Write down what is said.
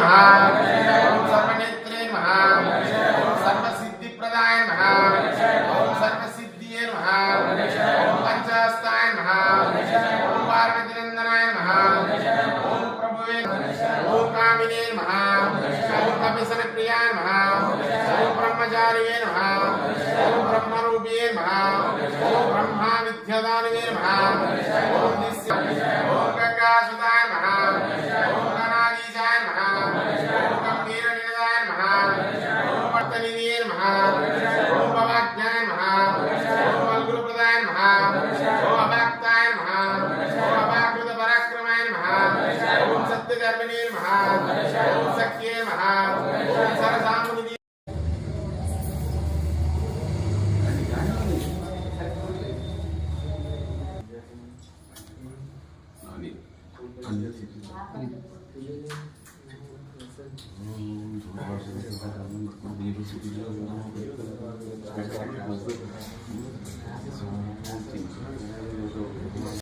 नमः ओम सर्वनेत्रे नमः ओम सर्वसिद्धिप्रदाय नमः ओम सर्वसिद्धिये नमः ओम पंचहस्ताय नमः ओम पार्वतीनंदनाय नमः ओम प्रभुवे ओम कामिने नमः ओम कपिसनप्रियाय नमः ओम ब्रह्मचारिणे नमः ओम ब्रह्मरूपिणे नमः ओम ब्रह्मा विद्यादानिवे नमः ओम नित्य ओम गंगासुताय नमः ओम गणाधीशाय नमः ओम गंभीरनिलयाय नमः ओम वर्तनिधये नमः ओम भवाज्ञाय नमः ओम वल्गुरुप्रदाय नमः ओम अभक्ताय नमः ओम अभाकृतपराक्रमाय नमः ओम सत्यधर्मिणे नमः ओम सख्ये नमः ओम सरसामुनिधि Ini